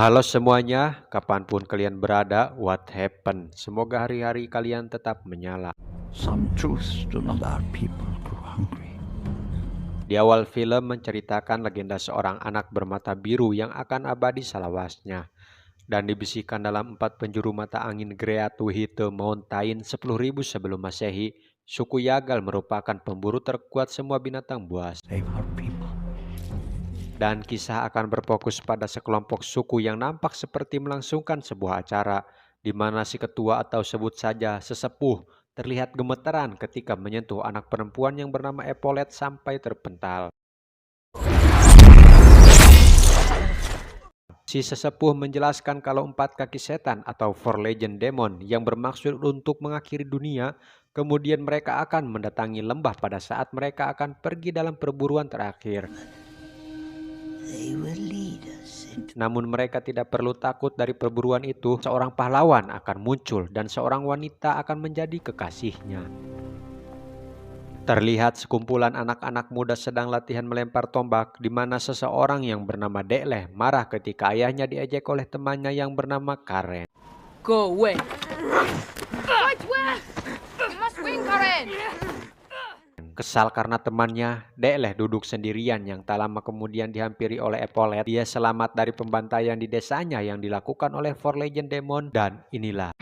Halo semuanya, kapanpun kalian berada, what happened? Semoga hari-hari kalian tetap menyala. Some truths do not our people grow hungry. Di awal film menceritakan legenda seorang anak bermata biru yang akan abadi salawasnya. Dan dibisikkan dalam 4 penjuru mata angin Great White Mountain 10.000 sebelum Masehi, suku Yagal merupakan pemburu terkuat semua binatang buas. Save our people. Dan kisah akan berfokus pada sekelompok suku yang nampak seperti melangsungkan sebuah acara, di mana si ketua atau sebut saja sesepuh terlihat gemeteran ketika menyentuh anak perempuan yang bernama Epolet sampai terpental. Si sesepuh menjelaskan kalau 4 kaki setan atau Four Legend Demon yang bermaksud untuk mengakhiri dunia, kemudian mereka akan mendatangi lembah pada saat mereka akan pergi dalam perburuan terakhir. Namun mereka tidak perlu takut dari perburuan itu, seorang pahlawan akan muncul dan seorang wanita akan menjadi kekasihnya. Terlihat sekumpulan anak-anak muda sedang latihan melempar tombak, di mana seseorang yang bernama Dekleh marah ketika ayahnya diejek oleh temannya yang bernama Karen. Go away. Right where? You must win, Karen. Kesal karena temannya, Dekleh duduk sendirian yang tak lama kemudian dihampiri oleh Epolet. Dia selamat dari pembantaian di desanya yang dilakukan oleh Four Legend Demon, dan inilah.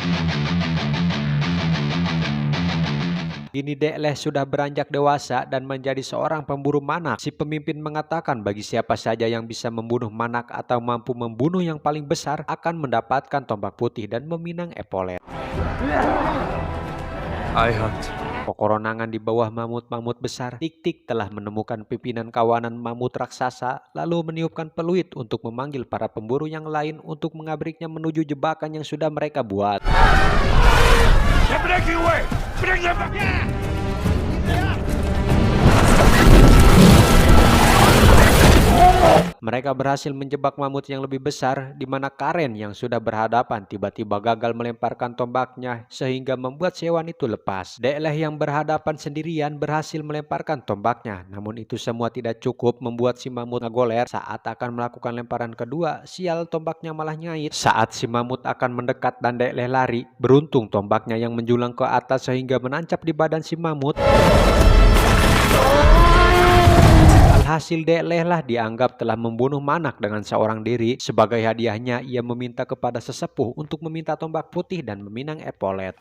Kini Dekleh sudah beranjak dewasa dan menjadi seorang pemburu manak. Si pemimpin mengatakan bagi siapa saja yang bisa membunuh manak atau mampu membunuh yang paling besar akan mendapatkan tombak putih dan meminang Epolet. I hunt. Pekoronangan di bawah mamut-mamut besar, Tik-Tik telah menemukan pimpinan kawanan mamut raksasa, lalu meniupkan peluit untuk memanggil para pemburu yang lain untuk mengabriknya menuju jebakan yang sudah mereka buat. Mereka berhasil menjebak mamut yang lebih besar, di mana Karen yang sudah berhadapan tiba-tiba gagal melemparkan tombaknya sehingga membuat si hewan itu lepas. Dekleh yang berhadapan sendirian berhasil melemparkan tombaknya, namun itu semua tidak cukup membuat si mamut ngagoler. Saat akan melakukan lemparan kedua, sial tombaknya malah nyait. Saat si mamut akan mendekat dan Dekleh lari, beruntung tombaknya yang menjulang ke atas sehingga menancap di badan si mamut. Hasil Dekleh lah dianggap telah membunuh manak dengan seorang diri. Sebagai hadiahnya, ia meminta kepada sesepuh untuk meminta tombak putih dan meminang Epolet.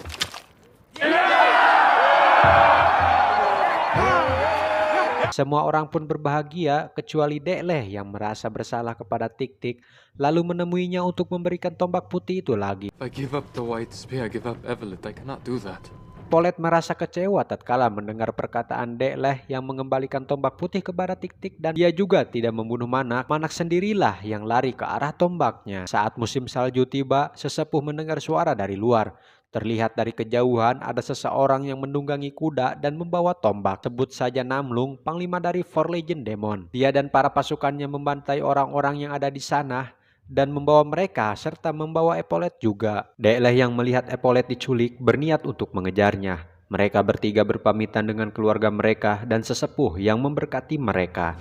Semua orang pun berbahagia kecuali Dekleh yang merasa bersalah kepada Tik-Tik, lalu menemuinya untuk memberikan tombak putih itu lagi. I give up the white spear, I give up Evelyn. I cannot do that. Epolet merasa kecewa tatkala mendengar perkataan Dekleh yang mengembalikan tombak putih kepada Tik-Tik, dan dia juga tidak membunuh manak. Manak sendirilah yang lari ke arah tombaknya. Saat musim salju tiba, sesepuh mendengar suara dari luar. Terlihat dari kejauhan ada seseorang yang menunggangi kuda dan membawa tombak. Sebut saja Namlung, panglima dari Four Legend Demon. Dia dan para pasukannya membantai orang-orang yang ada di sana dan membawa mereka serta membawa Epolet juga. Dekleh yang melihat Epolet diculik berniat untuk mengejarnya. Mereka bertiga berpamitan dengan keluarga mereka dan sesepuh yang memberkati mereka.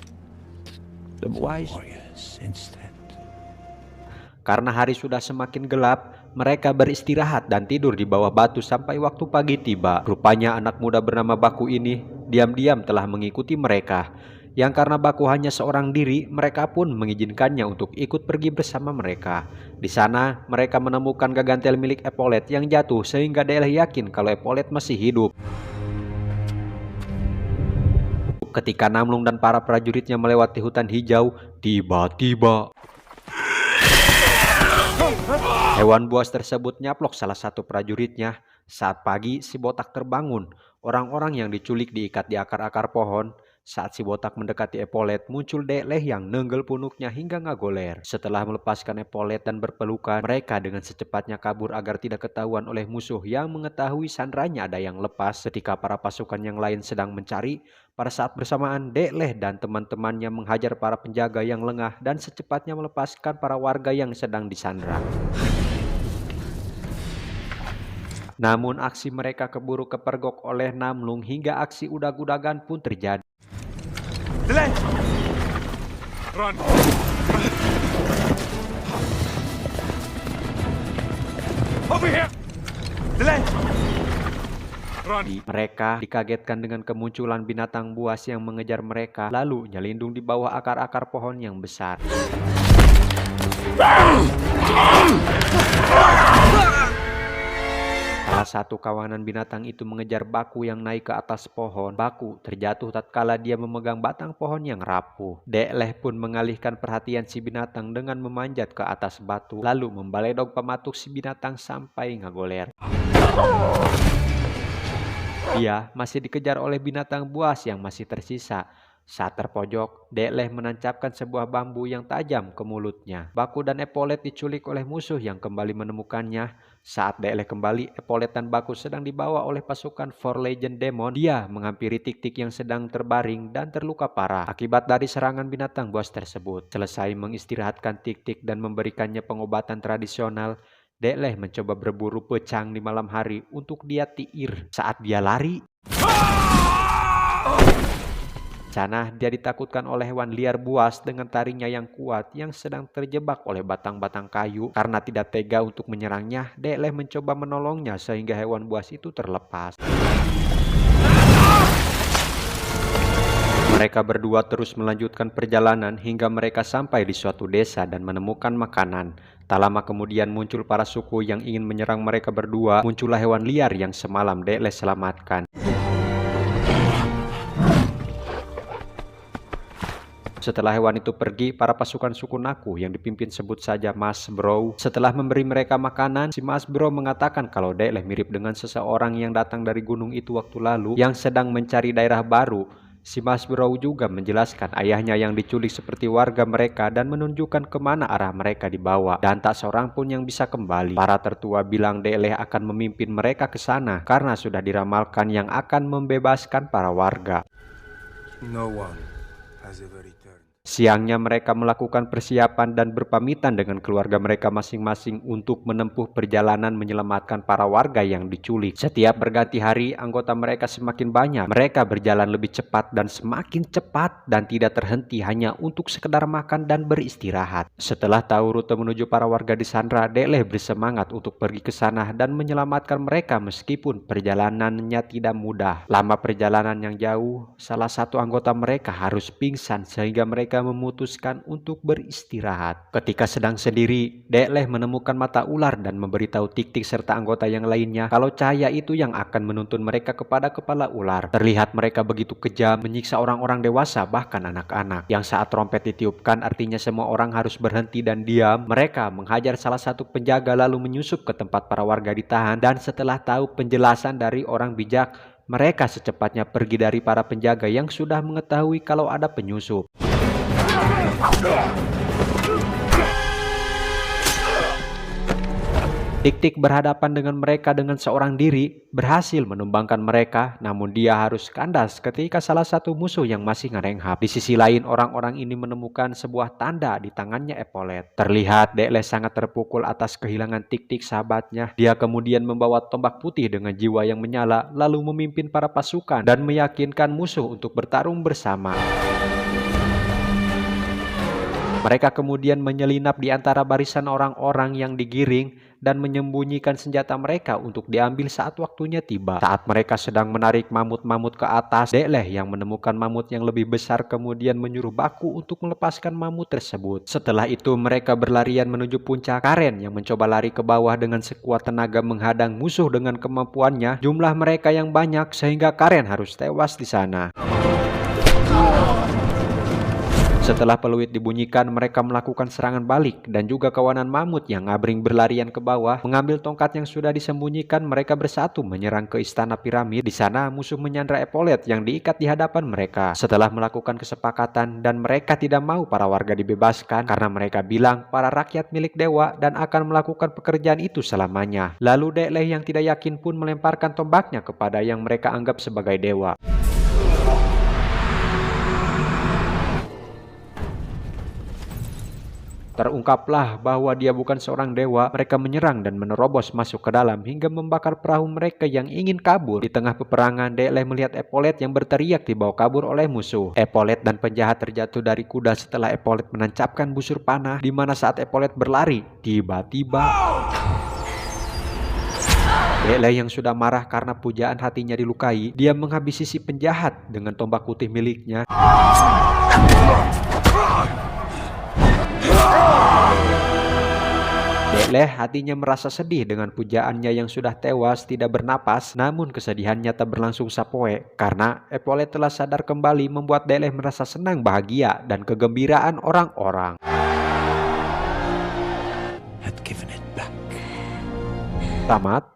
The wise warriors instead. Karena hari sudah semakin gelap, mereka beristirahat dan tidur di bawah batu sampai waktu pagi tiba. Rupanya anak muda bernama Baku ini diam-diam telah mengikuti mereka. Yang karena Baku hanya seorang diri, mereka pun mengizinkannya untuk ikut pergi bersama mereka. Di sana, mereka menemukan gagantel milik Epolet yang jatuh sehingga Dekleh yakin kalau Epolet masih hidup. Ketika Namlung dan para prajuritnya melewati hutan hijau, tiba-tiba hewan buas tersebut nyaplok salah satu prajuritnya. Saat pagi, si botak terbangun. Orang-orang yang diculik diikat di akar-akar pohon. Saat si botak mendekati Epolet, muncul Dekleh yang nenggel punuknya hingga ngagoler. Setelah melepaskan Epolet dan berpelukan, mereka dengan secepatnya kabur agar tidak ketahuan oleh musuh yang mengetahui sandranya ada yang lepas. Ketika para pasukan yang lain sedang mencari, pada saat bersamaan Dekleh dan teman-temannya menghajar para penjaga yang lengah dan secepatnya melepaskan para warga yang sedang disandra. Namun aksi mereka keburu kepergok oleh Namlung hingga aksi udag-udagan pun terjadi. Run! Mereka dikagetkan dengan kemunculan binatang buas yang mengejar mereka, lalu nyelindung di bawah akar-akar pohon yang besar. Salah satu kawanan binatang itu mengejar Baku yang naik ke atas pohon. Baku terjatuh tatkala dia memegang batang pohon yang rapuh. Dekleh pun mengalihkan perhatian si binatang dengan memanjat ke atas batu, lalu membaledog pematuk si binatang sampai ngagoler. Dia masih dikejar oleh binatang buas yang masih tersisa. Saat terpojok, Dekleh menancapkan sebuah bambu yang tajam ke mulutnya. Baku dan Epaulet diculik oleh musuh yang kembali menemukannya. Saat Dekleh kembali, Epaulet dan Baku sedang dibawa oleh pasukan Four Legion Demon. Dia menghampiri Tik-Tik yang sedang terbaring dan terluka parah akibat dari serangan binatang buas tersebut. Selesai mengistirahatkan Tik-Tik dan memberikannya pengobatan tradisional, Dekleh mencoba berburu pecang di malam hari untuk dia tiir. Saat dia lari, sana dia ditakutkan oleh hewan liar buas dengan taringnya yang kuat yang sedang terjebak oleh batang-batang kayu. Karena tidak tega untuk menyerangnya, Dekleh mencoba menolongnya sehingga hewan buas itu terlepas. Mereka berdua terus melanjutkan perjalanan hingga mereka sampai di suatu desa dan menemukan makanan. Tak lama kemudian muncul para suku yang ingin menyerang mereka berdua. Muncullah hewan liar yang semalam Dekleh selamatkan. Setelah hewan itu pergi, para pasukan suku Naku yang dipimpin sebut saja Mas Bro. Setelah memberi mereka makanan, si Mas Bro mengatakan kalau Dekleh mirip dengan seseorang yang datang dari gunung itu waktu lalu yang sedang mencari daerah baru. Si Mas Bro juga menjelaskan ayahnya yang diculik seperti warga mereka dan menunjukkan kemana arah mereka dibawa. Dan tak seorang pun yang bisa kembali. Para tertua bilang Dekleh akan memimpin mereka ke sana karena sudah diramalkan yang akan membebaskan para warga. No one has ever returned. Siangnya mereka melakukan persiapan dan berpamitan dengan keluarga mereka masing-masing untuk menempuh perjalanan menyelamatkan para warga yang diculik. Setiap berganti hari, anggota mereka semakin banyak. Mereka berjalan lebih cepat dan semakin cepat dan tidak terhenti hanya untuk sekedar makan dan beristirahat. Setelah tahu rute menuju para warga di Sandra, Dekleh bersemangat untuk pergi ke sana dan menyelamatkan mereka meskipun perjalanannya tidak mudah. Lama perjalanan yang jauh, salah satu anggota mereka harus pingsan sehingga mereka memutuskan untuk beristirahat. Ketika sedang sendiri, Dekleh menemukan mata ular dan memberitahu Tik-Tik serta anggota yang lainnya kalau cahaya itu yang akan menuntun mereka kepada kepala ular. Terlihat mereka begitu kejam, menyiksa orang-orang dewasa bahkan anak-anak. Yang saat trompet ditiupkan artinya semua orang harus berhenti dan diam. Mereka menghajar salah satu penjaga lalu menyusup ke tempat para warga ditahan, dan setelah tahu penjelasan dari orang bijak, mereka secepatnya pergi dari para penjaga yang sudah mengetahui kalau ada penyusup. Tik-Tik berhadapan dengan mereka dengan seorang diri, berhasil menumbangkan mereka, namun dia harus kandas ketika salah satu musuh yang masih ngerenghap. Di sisi lain, orang-orang ini menemukan sebuah tanda di tangannya Epaulet. Terlihat Dekleh sangat terpukul atas kehilangan Tik-Tik sahabatnya. Dia kemudian membawa tombak putih dengan jiwa yang menyala, lalu memimpin para pasukan dan meyakinkan musuh untuk bertarung bersama. Mereka kemudian menyelinap di antara barisan orang-orang yang digiring dan menyembunyikan senjata mereka untuk diambil saat waktunya tiba. Saat mereka sedang menarik mamut-mamut ke atas, Dekleh yang menemukan mamut yang lebih besar kemudian menyuruh Baku untuk melepaskan mamut tersebut. Setelah itu mereka berlarian menuju puncak. Karen yang mencoba lari ke bawah dengan sekuat tenaga menghadang musuh dengan kemampuannya. Jumlah mereka yang banyak sehingga Karen harus tewas di sana. Setelah peluit dibunyikan, mereka melakukan serangan balik dan juga kawanan mamut yang ngabring berlarian ke bawah. Mengambil tongkat yang sudah disembunyikan, mereka bersatu menyerang ke istana piramid. Di sana musuh menyandra Epaulet yang diikat di hadapan mereka. Setelah melakukan kesepakatan dan mereka tidak mau para warga dibebaskan karena mereka bilang para rakyat milik dewa dan akan melakukan pekerjaan itu selamanya. Lalu Dekleh yang tidak yakin pun melemparkan tombaknya kepada yang mereka anggap sebagai dewa. Terungkaplah bahwa dia bukan seorang dewa. Mereka menyerang dan menerobos masuk ke dalam hingga membakar perahu mereka yang ingin kabur. Di tengah peperangan, Dekleh melihat Epaulet yang berteriak dibawa kabur oleh musuh. Epaulet dan penjahat terjatuh dari kuda setelah Epaulet menancapkan busur panah, di mana saat Epaulet berlari, tiba-tiba Dekleh yang sudah marah karena pujaan hatinya dilukai, dia menghabisi si penjahat dengan tombak putih miliknya. Dekleh hatinya merasa sedih dengan pujaannya yang sudah tewas tidak bernapas, namun kesedihannya tak berlangsung sapoe karena Epaulet telah sadar kembali membuat Dekleh merasa senang, bahagia, dan kegembiraan orang-orang. Had given it back. Tamat.